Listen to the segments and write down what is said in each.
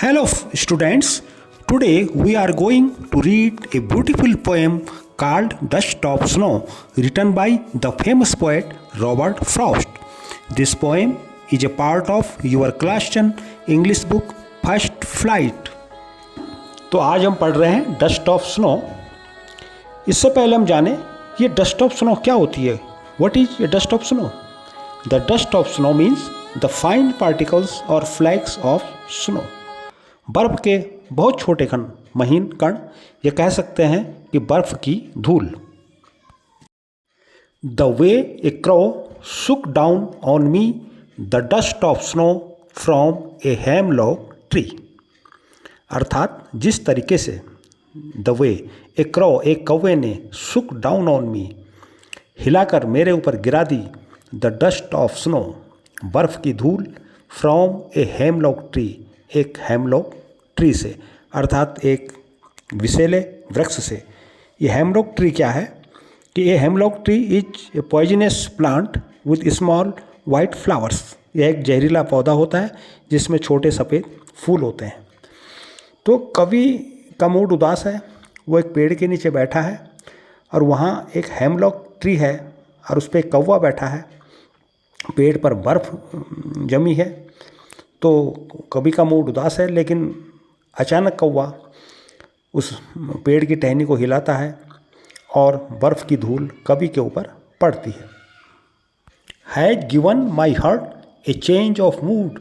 Hello, students. Today we are going to read a beautiful poem called Dust of Snow, written by the famous poet Robert Frost. This poem is a part of your class 10 English book First Flight. तो आज हम पढ़ रहे हैं dust of snow. इससे पहले हम जाने ये डस्ट ऑफ स्नो क्या होती है। What is a dust of snow? The dust of snow means the fine particles और फ्लैक्स ऑफ स्नो। बर्फ के बहुत छोटे कण, महीन कण, ये कह सकते हैं कि बर्फ की धूल। The way A crow Shuk down on me the dust of snow from a hemlock tree. अर्थात जिस तरीके से द वे ए क्रो, एक कौवे ने, शुक डाउन ऑन मी, हिलाकर मेरे ऊपर गिरा दी, द डस्ट ऑफ स्नो, बर्फ की धूल, फ्रॉम ए हेमलॉक ट्री, एक हेमलॉक ट्री से, अर्थात एक विषैले वृक्ष से। ये हेमलॉक ट्री क्या है कि ये hemlock tree is a poisonous plant with small white flowers. यह एक जहरीला पौधा होता है जिसमें छोटे सफ़ेद फूल होते हैं। तो कवि का मूड उदास है, वो एक पेड़ के नीचे बैठा है और वहाँ एक हेमलॉक ट्री है और उस पर एक कौवा बैठा है। पेड़ पर बर्फ़ जमी है, तो कवि का मूड उदास है, लेकिन अचानक कौवा उस पेड़ की टहनी को हिलाता है और बर्फ़ की धूल कवि के ऊपर पड़ती है। Had given my heart a change of mood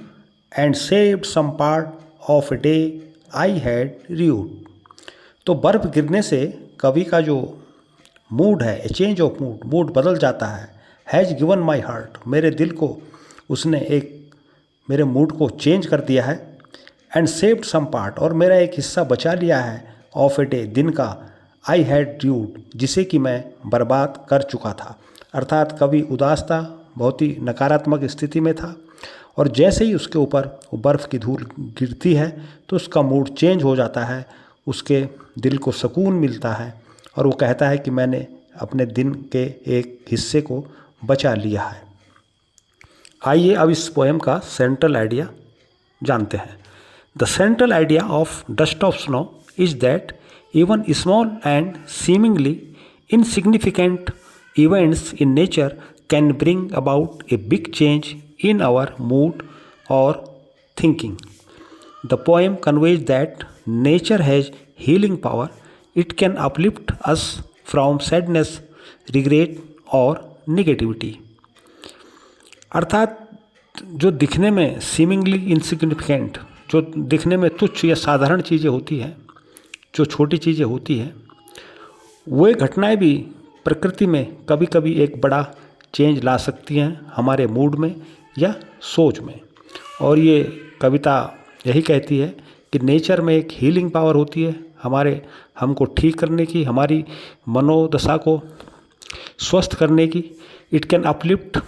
and saved some part of a day I had rued. तो बर्फ़ गिरने से कवि का जो मूड है, a change of mood, mood बदल जाता है। हैज़ गिवन माई हार्ट, मेरे दिल को उसने मेरे मूड को चेंज कर दिया है। एंड सेव्ड सम पार्ट, और मेरा एक हिस्सा बचा लिया है, ऑफ ए डे, दिन का, आई हैड ड्यूड, जिसे कि मैं बर्बाद कर चुका था। अर्थात कवि उदास था, बहुत ही नकारात्मक स्थिति में था, और जैसे ही उसके ऊपर वो बर्फ़ की धूल गिरती है तो उसका मूड चेंज हो जाता है, उसके दिल को सुकून मिलता है और वो कहता है कि मैंने अपने दिन के एक हिस्से को बचा लिया है। आइए अब इस पोएम का सेंट्रल आइडिया जानते हैं। The central idea of dust of snow is that even small and seemingly insignificant events in nature can bring about a big change in our mood or thinking. The poem conveys that nature has healing power. It can uplift us from sadness, regret or negativity. अर्थात जो दिखने में seemingly insignificant, जो दिखने में तुच्छ या साधारण चीज़ें होती हैं, जो छोटी चीज़ें होती हैं, वे घटनाएं भी प्रकृति में कभी कभी एक बड़ा चेंज ला सकती हैं हमारे मूड में या सोच में। और ये कविता यही कहती है कि नेचर में एक हीलिंग पावर होती है हमको ठीक करने की, हमारी मनोदशा को स्वस्थ करने की। इट कैन अपलिफ्ट,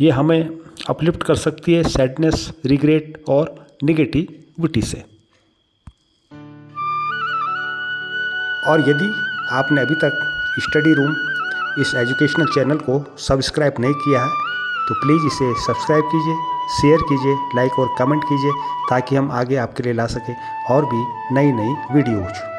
ये हमें अपलिफ्ट कर सकती है सैडनेस, रिग्रेट और निगेटिविटी से। और यदि आपने अभी तक स्टडी रूम इस एजुकेशनल चैनल को सब्सक्राइब नहीं किया है तो प्लीज़ इसे सब्सक्राइब कीजिए, शेयर कीजिए, लाइक और कमेंट कीजिए, ताकि हम आगे आपके लिए ला सकें और भी नई नई वीडियोज़।